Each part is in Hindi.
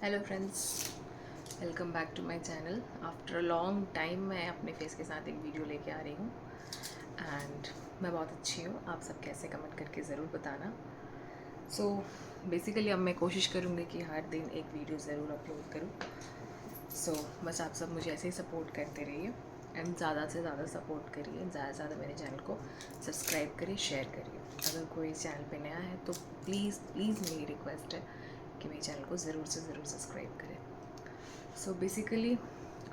Hello friends, welcome back to my channel. After a long time मैं अपने फेस के साथ एक वीडियो लेके आ रही हूँ एंड मैं बहुत अच्छी हूँ। आप सब कैसे, कमेंट करके ज़रूर बताना। सो बेसिकली अब मैं कोशिश करूँगी कि हर दिन एक वीडियो ज़रूर अपलोड करूँ। सो बस आप सब मुझे ऐसे ही सपोर्ट करते रहिए एंड ज़्यादा से ज़्यादा सपोर्ट करिए। ज़्यादा से ज़्यादा मेरे चैनल को सब्सक्राइब करिए, शेयर करिए। अगर कोई चैनल पे नया है तो प्लीज़ प्लीज़ मेरी रिक्वेस्ट है कि मेरे चैनल को ज़रूर से ज़रूर सब्सक्राइब करें। सो बेसिकली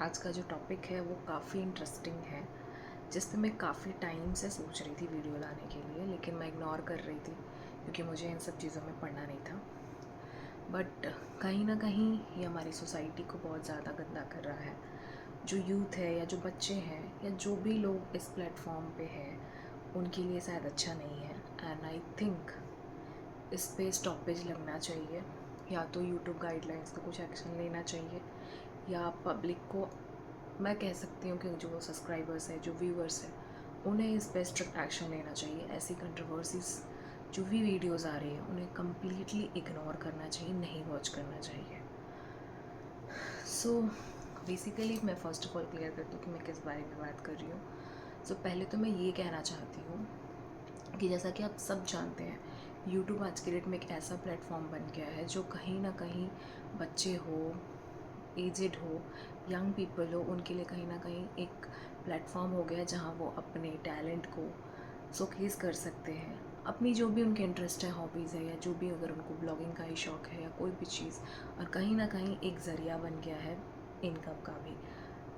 आज का जो टॉपिक है वो काफ़ी इंटरेस्टिंग है, जिस पे मैं काफ़ी टाइम से सोच रही थी वीडियो लाने के लिए, लेकिन मैं इग्नोर कर रही थी क्योंकि मुझे इन सब चीज़ों में पढ़ना नहीं था। बट कहीं ना कहीं ये हमारी सोसाइटी को बहुत ज़्यादा गंदा कर रहा है। जो यूथ है या जो बच्चे हैं या जो भी लोग इस प्लेटफॉर्म पे हैं, उनके लिए शायद अच्छा नहीं है। एंड आई थिंक इस पे स्टॉपेज लगना चाहिए, या तो यूट्यूब गाइडलाइंस का कुछ एक्शन लेना चाहिए, या पब्लिक को, मैं कह सकती हूँ कि जो सब्सक्राइबर्स है, जो व्यूअर्स है, उन्हें इस पे स्ट्रिक्ट एक्शन लेना चाहिए। ऐसी कंट्रोवर्सीज जो भी वीडियोस आ रही है उन्हें कम्प्लीटली इग्नोर करना चाहिए, नहीं वॉच करना चाहिए। सो बेसिकली मैं फ़र्स्ट ऑफ ऑल क्लियर कर दूँ कि मैं किस बारे में बात कर रही हूँ। सो पहले तो मैं ये कहना चाहती हूँ कि जैसा कि आप सब जानते हैं, यूट्यूब आज के डेट में एक ऐसा प्लेटफॉर्म बन गया है जो कहीं ना कहीं बच्चे हो, एजेड हो, यंग पीपल हो, उनके लिए कहीं ना कहीं एक प्लेटफॉर्म हो गया है जहाँ वो अपने टैलेंट को शोकेस कर सकते हैं। अपनी जो भी उनके इंटरेस्ट है, हॉबीज़ है, या जो भी अगर उनको ब्लॉगिंग का ही शौक़ है या कोई भी चीज़, और कहीं ना कहीं एक ज़रिया बन गया है इनकम का भी।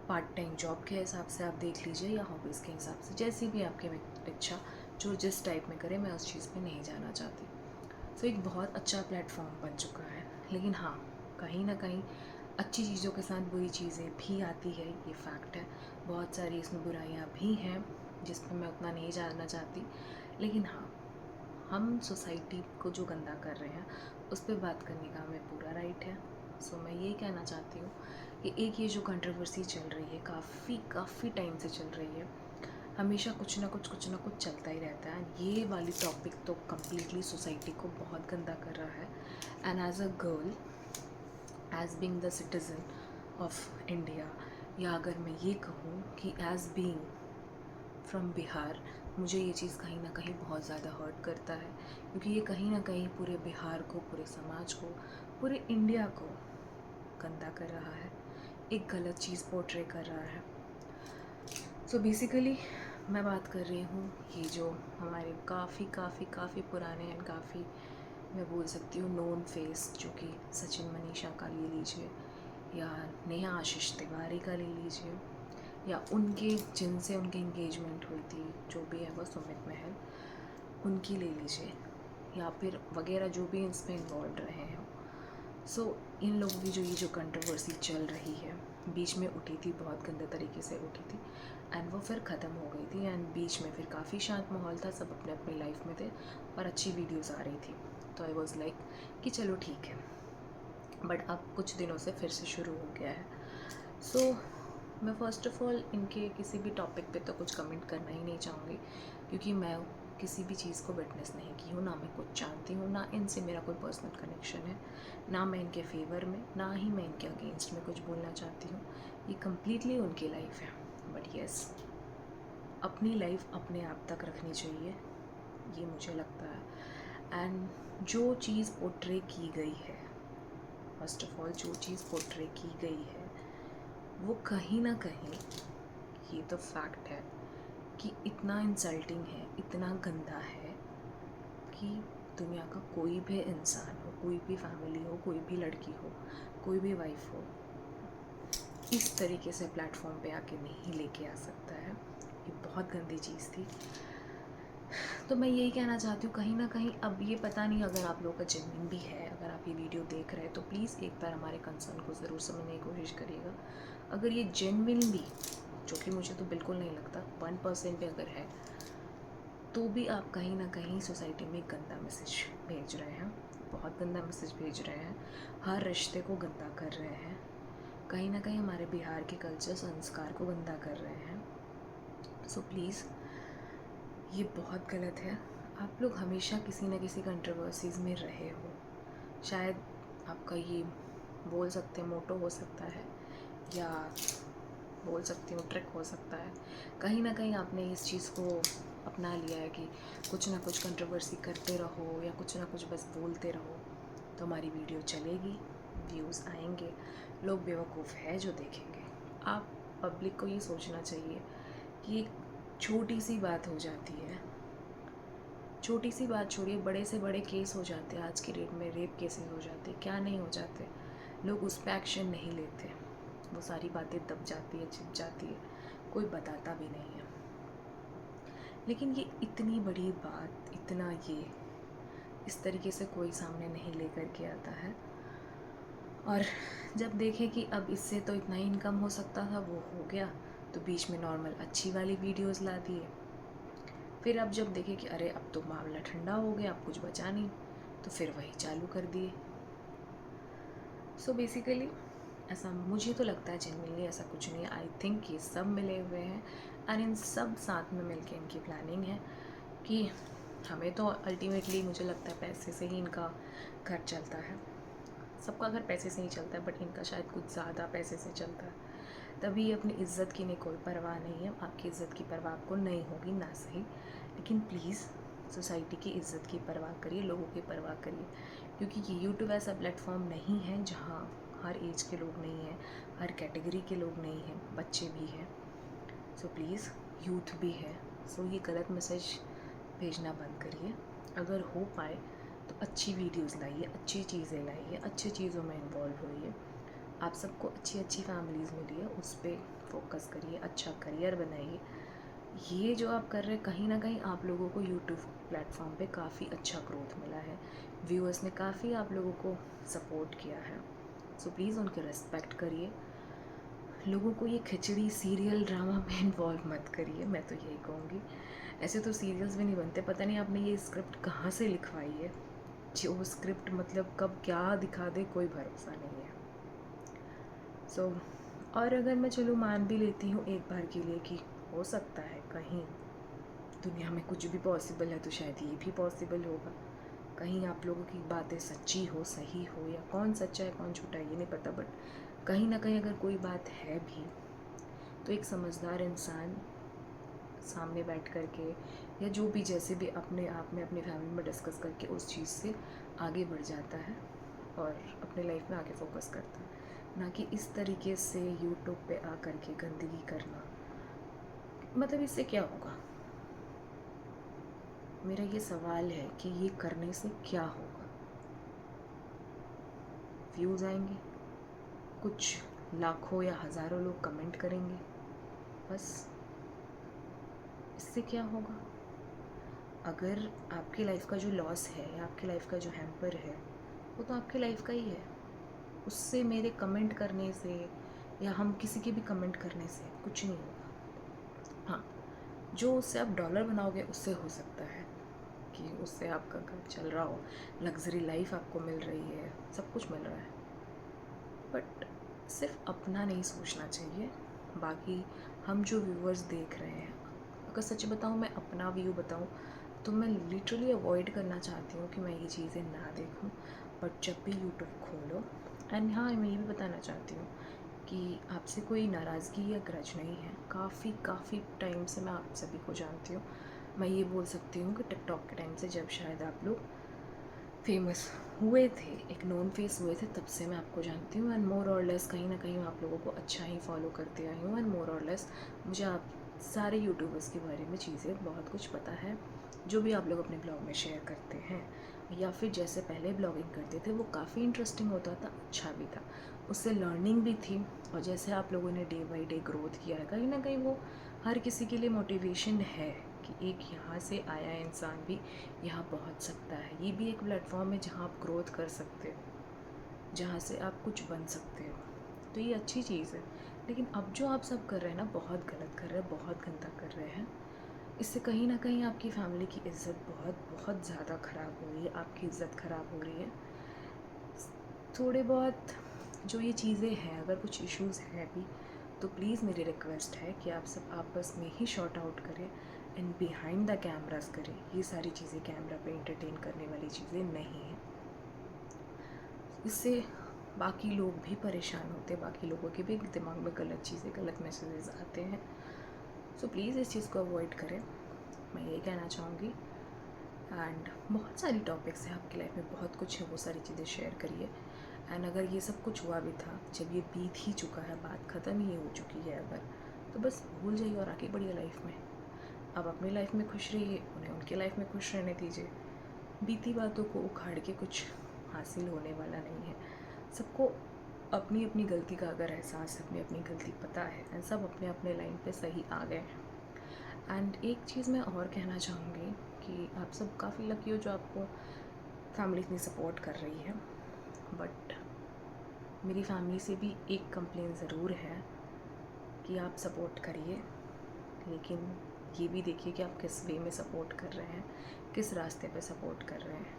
पार्ट टाइम जॉब के हिसाब से आप देख लीजिए या हॉबीज़ के हिसाब से, जैसी भी आपकी इच्छा, जो जिस टाइप में करे, मैं उस चीज़ पे नहीं जाना चाहती। सो एक बहुत अच्छा प्लेटफॉर्म बन चुका है। लेकिन हाँ, कहीं ना कहीं अच्छी चीज़ों के साथ बुरी चीज़ें भी आती है, ये फैक्ट है। बहुत सारी इसमें बुराइयाँ भी हैं जिस पर मैं उतना नहीं जानना चाहती। लेकिन हाँ, हम सोसाइटी को जो गंदा कर रहे हैं उस पर बात करने का हमें पूरा राइट है। सो मैं यही कहना चाहती हूँ कि एक ये जो कंट्रोवर्सी चल रही है, काफ़ी टाइम से चल रही है, हमेशा कुछ ना कुछ चलता ही रहता है। ये वाली टॉपिक तो कम्प्लीटली सोसाइटी को बहुत गंदा कर रहा है। And as a girl, as being the citizen of India, या अगर मैं ये कहूँ कि एज बीइंग फ्रॉम बिहार, मुझे ये चीज़ कहीं ना कहीं बहुत ज़्यादा हर्ट करता है, क्योंकि ये कहीं ना कहीं पूरे बिहार को, पूरे समाज को, पूरे इंडिया को गंदा कर रहा है, एक गलत चीज़ पोर्ट्रे कर रहा है। सो बेसिकली मैं बात कर रही हूँ ये जो हमारे काफ़ी पुराने एंड काफ़ी, मैं बोल सकती हूँ, नोन फेस, जो कि सचिन मनीषा का ले लीजिए, या नेहा आशीष तिवारी का ले लीजिए, या उनके जिनसे उनकी इंगेजमेंट हुई थी, जो भी है वो सुमित महल, उनकी ले लीजिए, या फिर वगैरह जो भी इसमें इन्वॉल्व रहे हैं। सो इन लोगों की ये जो कंट्रोवर्सी चल रही है, बीच में उठी थी, बहुत गंदे तरीके से उठी थी, एंड वो फिर ख़त्म हो गई थी। एंड बीच में फिर काफ़ी शांत माहौल था, सब अपने अपनी लाइफ में थे और अच्छी वीडियोस आ रही थी। तो आई वॉज़ लाइक कि चलो ठीक है। बट अब कुछ दिनों से फिर से शुरू हो गया है। सो मैं फ़र्स्ट ऑफ़ ऑल इनके किसी भी टॉपिक पे तो कुछ कमेंट करना ही नहीं चाहूँगी, क्योंकि मैं किसी भी चीज़ को विटनेस नहीं की हूँ, ना मैं कुछ जानती हूँ, ना इनसे मेरा कोई पर्सनल कनेक्शन है, ना मैं इनके फेवर में, ना ही मैं इनके अगेंस्ट में कुछ बोलना चाहती हूँ। ये कम्प्लीटली उनकी लाइफ है। बट येस, अपनी लाइफ अपने आप तक रखनी चाहिए, ये मुझे लगता है। एंड जो चीज़ पोर्ट्रे की गई है, फर्स्ट ऑफ ऑल जो चीज़ पोर्ट्रे की गई है, वो कहीं ना कहीं, ये तो फैक्ट है कि इतना इंसल्टिंग है, इतना गंदा है कि दुनिया का कोई भी इंसान हो, कोई भी फैमिली हो, कोई भी लड़की हो, कोई भी वाइफ हो, इस तरीके से प्लेटफॉर्म पे आके नहीं लेके आ सकता है। ये बहुत गंदी चीज़ थी। तो मैं यही कहना चाहती हूँ, कहीं ना कहीं अब ये पता नहीं, अगर आप लोगों का जेन्युइन भी है, अगर आप ये वीडियो देख रहे हैं तो प्लीज़ एक बार हमारे कंसर्न को ज़रूर समझने की कोशिश करिएगा। अगर ये जेन्युइन भी, जो कि मुझे तो बिल्कुल नहीं लगता, 1% भी अगर है, तो भी आप कहीं ना कहीं सोसाइटी में गंदा मैसेज भेज रहे हैं, बहुत गंदा मैसेज भेज रहे हैं, हर रिश्ते को गंदा कर रहे हैं, कहीं ना कहीं हमारे बिहार के कल्चर संस्कार को गंदा कर रहे हैं। सो प्लीज़, ये बहुत गलत है। आप लोग हमेशा किसी न किसी कंट्रोवर्सीज़ में रहे हो, शायद आपका ये बोल सकते हैं मोटो हो सकता है, या बोल सकती हूँ ट्रिक हो सकता है। कहीं ना कहीं आपने इस चीज़ को अपना लिया है कि कुछ ना कुछ कंट्रोवर्सी करते रहो या कुछ ना कुछ बस बोलते रहो तो हमारी वीडियो चलेगी, व्यूज़ आएंगे, लोग बेवकूफ़ है जो देखेंगे। आप पब्लिक को ये सोचना चाहिए कि एक छोटी सी बात हो जाती है, छोटी सी बात छोड़िए, बड़े से बड़े केस हो जाते हैं आज की डेट में, रेप केसेस हो जाते, क्या नहीं हो जाते, लोग उस पर एक्शन नहीं लेते, वो सारी बातें दब जाती है, छिप जाती है, कोई बताता भी नहीं है। लेकिन ये इतनी बड़ी बात, इतना ये इस तरीके से कोई सामने नहीं लेकर के आता है। और जब देखें कि अब इससे तो इतना ही इनकम हो सकता था, वो हो गया, तो बीच में नॉर्मल अच्छी वाली वीडियोस ला दिए। फिर अब जब देखें कि अरे अब तो मामला ठंडा हो गया, अब कुछ बचा नहीं, तो फिर वही चालू कर दिए। सो बेसिकली ऐसा मुझे तो लगता है, जेन्युइनली ऐसा कुछ नहीं है। आई थिंक ये सब मिले हुए हैं और इन सब साथ में मिलके इनकी प्लानिंग है कि हमें तो अल्टीमेटली मुझे लगता है पैसे से ही इनका घर चलता है। सबका घर पैसे से ही चलता है, बट इनका शायद कुछ ज़्यादा पैसे से चलता है। तभी अपनी इज़्ज़त की नहीं कोई परवाह नहीं है। आपकी इज़्ज़त की परवाह आपको नहीं होगी ना सही, लेकिन प्लीज़ सोसाइटी की इज़्ज़त की परवाह करिए, लोगों की परवाह करिए, क्योंकि ये यूट्यूब ऐसा प्लेटफॉर्म नहीं है जहाँ हर एज के लोग नहीं हैं, हर कैटेगरी के लोग नहीं हैं, बच्चे भी हैं। सो प्लीज़, यूथ भी है। सो ये गलत मैसेज भेजना बंद करिए। अगर हो पाए तो अच्छी वीडियोस लाइए, अच्छी चीज़ें लाइए, अच्छी चीज़ों में इन्वॉल्व होइए। आप सबको अच्छी अच्छी फैमिलीज़ मिली है, उस पर फोकस करिए, अच्छा करियर बनाइए। ये जो आप कर रहे हैं, कहीं ना कहीं आप लोगों को यूट्यूब प्लेटफॉर्म पे काफ़ी अच्छा ग्रोथ मिला है, व्यूअर्स ने काफ़ी आप लोगों को सपोर्ट किया है। सो प्लीज़ उनके रेस्पेक्ट करिए। लोगों को ये खिचड़ी सीरियल ड्रामा में इन्वॉल्व मत करिए, मैं तो यही कहूँगी। ऐसे तो सीरियल्स भी नहीं बनते, पता नहीं आपने ये स्क्रिप्ट कहाँ से लिखवाई है, जो स्क्रिप्ट मतलब कब क्या दिखा दे कोई भरोसा नहीं है। सो और अगर मैं चलो मान भी लेती हूँ एक बार के लिए कि हो सकता है कहीं दुनिया में कुछ भी पॉसिबल है, तो शायद ये भी पॉसिबल होगा। कहीं आप लोगों की बातें सच्ची हो, सही हो, या कौन सच्चा है कौन झूठा है ये नहीं पता, बट कहीं ना कहीं अगर कोई बात है भी तो एक समझदार इंसान सामने बैठ कर के या जो भी जैसे भी अपने आप में अपनी फैमिली में डिस्कस करके उस चीज़ से आगे बढ़ जाता है और अपने लाइफ में आगे फोकस करता है, ना कि इस तरीके से यूट्यूब पे आ कर के गंदगी करना। मतलब इससे क्या होगा? मेरा ये सवाल है कि ये करने से क्या होगा? व्यूज़ आएंगे, कुछ लाखों या हज़ारों लोग कमेंट करेंगे, बस। इससे क्या होगा? अगर आपकी लाइफ का जो लॉस है या आपकी लाइफ का जो हैम्पर है, वो तो आपकी लाइफ का ही है। उससे मेरे कमेंट करने से या हम किसी के भी कमेंट करने से कुछ नहीं होगा। हाँ, जो उससे आप डॉलर बनाओगे उससे हो सकता है कि उससे आपका घर चल रहा हो, लग्जरी लाइफ आपको मिल रही है, सब कुछ मिल रहा है, बट सिर्फ अपना नहीं सोचना चाहिए। बाकी हम जो व्यूअर्स देख रहे हैं, अगर सच बताऊँ, मैं अपना व्यू बताऊँ तो मैं लिटरली अवॉइड करना चाहती हूँ कि मैं ये चीज़ें ना देखूँ। बट जब भी यूट्यूब खोलो, एंड हाँ, मैं ये भी बताना चाहती हूँ कि आपसे कोई नाराज़गी या ग्रज नहीं है। काफ़ी टाइम से मैं आप सभी को जानती हूँ। मैं ये बोल सकती हूँ कि टिकटॉक के टाइम से, जब शायद आप लोग फेमस हुए थे, एक नोन फेस हुए थे, तब से मैं आपको जानती हूँ। एंड मोर और लेस कहीं ना कहीं मैं आप लोगों को अच्छा ही फॉलो करते आई हूँ। एंड मोर और लेस मुझे आप सारे यूट्यूबर्स के बारे में चीज़ें बहुत कुछ पता है, जो भी आप लोग अपने ब्लॉग में शेयर करते हैं, या फिर जैसे पहले ब्लॉगिंग करते थे वो काफ़ी इंटरेस्टिंग होता था, अच्छा भी था, उससे लर्निंग भी थी। और जैसे आप लोगों ने डे बाई डे ग्रोथ किया है, कहीं ना कहीं वो हर किसी के लिए मोटिवेशन है कि एक यहाँ से आया इंसान भी यहाँ पहुँच सकता है। ये भी एक प्लेटफॉर्म है जहाँ आप ग्रोथ कर सकते हो, जहाँ से आप कुछ बन सकते हो, तो ये अच्छी चीज़ है। लेकिन अब जो आप सब कर रहे हैं ना, बहुत गलत कर रहे हैं, बहुत गंदा कर रहे हैं। इससे कहीं ना कहीं आपकी फैमिली की इज़्ज़त बहुत ज़्यादा ख़राब हो रही है, आपकी इज़्ज़त ख़राब हो रही है। थोड़े बहुत जो ये चीज़ें हैं, अगर कुछ इश्यूज़ हैं भी, तो प्लीज़ मेरी रिक्वेस्ट है कि आप सब आपस में ही शॉर्ट आउट करें एंड बिहाइंड द कैमरास करें। ये सारी चीज़ें कैमरा पे एंटरटेन करने वाली चीज़ें नहीं हैं। इससे बाकी लोग भी परेशान होते हैं, बाकी लोगों के भी दिमाग में गलत चीज़ें, गलत मैसेजेस आते हैं। सो प्लीज़ इस चीज़ को अवॉइड करें, मैं यही कहना चाहूँगी। एंड बहुत सारी टॉपिक्स हैं आपकी लाइफ में, बहुत कुछ है, वो सारी चीज़ें शेयर करिए। एंड अगर ये सब कुछ हुआ भी था, जब ये बीत ही चुका है, बात ख़त्म ही हो चुकी है अगर, तो बस भूल जाइए और आगे बढ़िए लाइफ में। आप अपनी लाइफ में खुश रहिए, उन्हें उनके लाइफ में खुश रहने दीजिए। बीती बातों को उखाड़ के कुछ हासिल होने वाला नहीं है। सबको अपनी अपनी गलती का अगर एहसास है, अपनी अपनी गलती पता है, एंड सब अपने अपने लाइन पे सही आ गए हैं। एंड एक चीज़ मैं और कहना चाहूँगी कि आप सब काफ़ी लकी हो जो आपको फैमिली इतनी सपोर्ट कर रही है। बट मेरी फैमिली से भी एक कंप्लेन ज़रूर है कि आप सपोर्ट करिए, लेकिन ये भी देखिए कि आप किस वे में सपोर्ट कर रहे हैं, किस रास्ते पे सपोर्ट कर रहे हैं।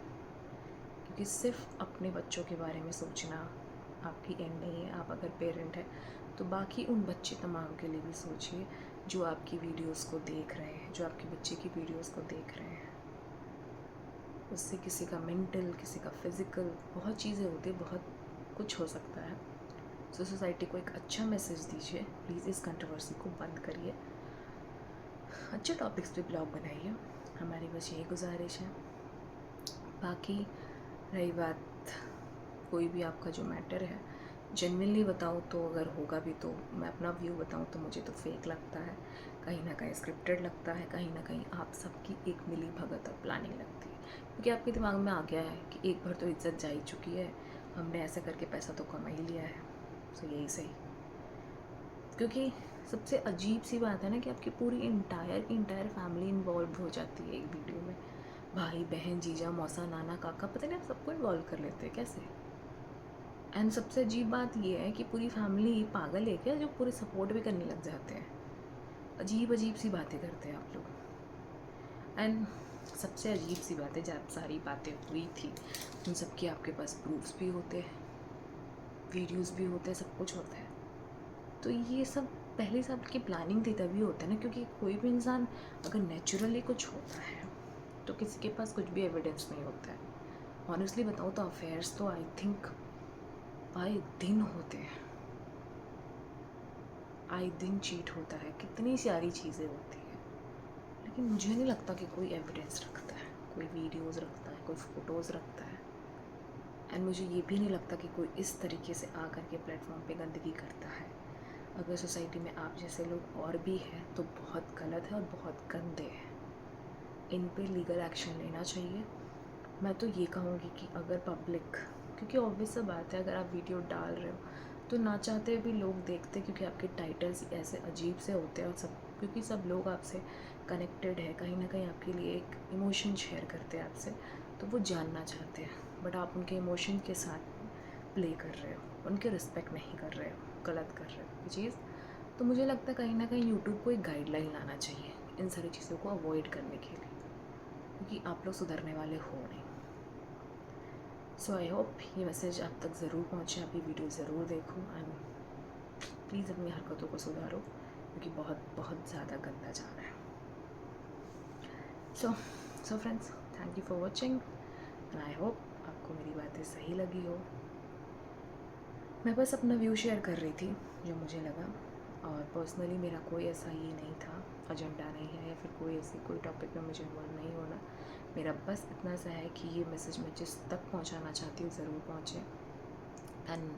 क्योंकि सिर्फ अपने बच्चों के बारे में सोचना आपकी एंड नहीं है। आप अगर पेरेंट हैं तो बाकी उन बच्चे तमाम के लिए भी सोचिए जो आपकी वीडियोस को देख रहे हैं, जो आपके बच्चे की वीडियोस को देख रहे हैं। उससे किसी का मेंटल, किसी का फिज़िकल, बहुत चीज़ें होती, बहुत कुछ हो सकता है। सो सोसाइटी को एक अच्छा मैसेज दीजिए, प्लीज़ इस कंट्रोवर्सी को बंद करिए, अच्छे टॉपिक्स पे ब्लॉग बनाइए, हमारी बस यही गुजारिश है। बाकी रही बात कोई भी आपका जो मैटर है, जेन्युइनली बताऊँ तो अगर होगा भी तो मैं अपना व्यू बताऊँ तो मुझे तो फेक लगता है, कहीं ना कहीं स्क्रिप्टेड लगता है, कहीं ना कहीं आप सबकी एक मिली भगत और प्लानिंग लगती है। क्योंकि आपके दिमाग में आ गया है कि एक बार तो इज्जत जा ही चुकी है, हमने ऐसे करके पैसा तो कमा ही लिया है, तो यही सही। क्योंकि सबसे अजीब सी बात है ना कि आपकी पूरी इंटायर फैमिली इन्वॉल्व हो जाती है एक वीडियो में। भाई बहन, जीजा, मौसा, नाना, काका, पता नहीं आप सबको इन्वॉल्व कर लेते हैं कैसे। एंड सबसे अजीब बात ये है कि पूरी फैमिली पागल है क्या, जो पूरे सपोर्ट भी करने लग जाते हैं। अजीब अजीब सी बातें करते हैं आप लोग। एंड सबसे अजीब सी बात है, जब सारी बातें हुई थी उन सब की आपके पास प्रूफ्स भी होते हैं, वीडियोस भी होते हैं, सब कुछ होता है। तो ये सब पहले से आपकी प्लानिंग थी तभी होता है ना। क्योंकि कोई भी इंसान अगर नेचुरली कुछ होता है तो किसी के पास कुछ भी एविडेंस नहीं होता है। ऑनेस्टली बताऊँ तो अफेयर्स तो आई थिंक आए दिन होते हैं, आए दिन चीट होता है, कितनी सारी चीज़ें होती हैं, लेकिन मुझे नहीं लगता कि कोई एविडेंस रखता है, कोई वीडियोस रखता है, कोई फ़ोटोज़ रखता है। एंड मुझे ये भी नहीं लगता कि कोई इस तरीके से आ करके प्लेटफॉर्म पे गंदगी करता है। अगर सोसाइटी में आप जैसे लोग और भी हैं तो बहुत गलत है और बहुत गंदे हैं, इन पे लीगल एक्शन लेना चाहिए। मैं तो ये कहूँगी कि अगर पब्लिक, क्योंकि ऑब्वियस सा बात है अगर आप वीडियो डाल रहे हो तो ना चाहते भी लोग देखते, क्योंकि आपके टाइटल्स ऐसे अजीब से होते हैं और सब, क्योंकि सब लोग आपसे कनेक्टेड है, कहीं ना कहीं आपके लिए एक इमोशन शेयर करते हैं आपसे, तो वो जानना चाहते हैं। बट आप उनके इमोशन के साथ प्ले कर रहे हो, उनके रिस्पेक्ट नहीं कर रहे हो, गलत कर रहे हो ये चीज़। तो मुझे लगता है कहीं ना कहीं यूट्यूब को एक गाइडलाइन लाना चाहिए इन सारी चीज़ों को अवॉइड करने के लिए, क्योंकि आप लोग सुधरने वाले हो नहीं। सो आई होप ये मैसेज आप तक ज़रूर पहुँचे, आप ये वीडियो ज़रूर देखो एंड प्लीज़ अपनी हरकतों को सुधारो, क्योंकि बहुत बहुत ज़्यादा गंदा जा रहा है। So friends, thank you for watching and I hope आपको मेरी बातें सही लगी हो। मैं बस अपना व्यू शेयर कर रही थी जो मुझे लगा, और पर्सनली मेरा कोई ऐसा ये नहीं था, एजेंडा नहीं है या फिर कोई ऐसी कोई टॉपिक में मुझे इन्वॉल्व नहीं होना। मेरा बस इतना सा है कि ये मैसेज मैं जिस तक पहुंचाना चाहती हूँ ज़रूर पहुँचे। एंड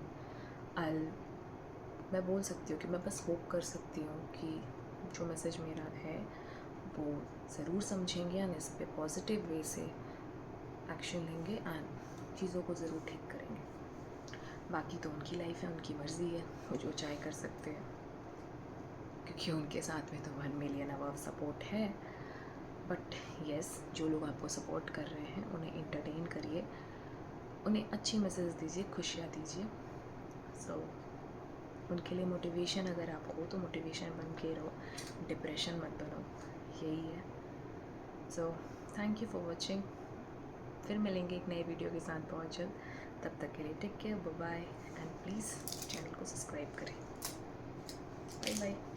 मैं बोल सकती हूँ कि मैं बस होप कर सकती हूँ कि जो मैसेज मेरा है वो ज़रूर समझेंगे एंड इस पर पॉजिटिव वे से एक्शन लेंगे एंड चीज़ों को ज़रूर ठीक करेंगे। बाकी तो उनकी लाइफ है, उनकी मर्ज़ी है, वो जो चाहे कर सकते हैं, क्योंकि उनके साथ में तो 1 मिलियन अबव सपोर्ट है। बट येस, जो लोग आपको सपोर्ट कर रहे हैं उन्हें इंटरटेन करिए, उन्हें अच्छी मैसेज दीजिए, खुशियाँ दीजिए। सो उनके लिए मोटिवेशन अगर आप हो तो मोटिवेशन बन के रहो, डिप्रेशन मत बनो, यही है। So thank you for watching, फिर मिलेंगे एक नए वीडियो के साथ बहुत जल्द। तब तक के लिए take care, bye bye and please channel को सब्सक्राइब करें। Bye bye.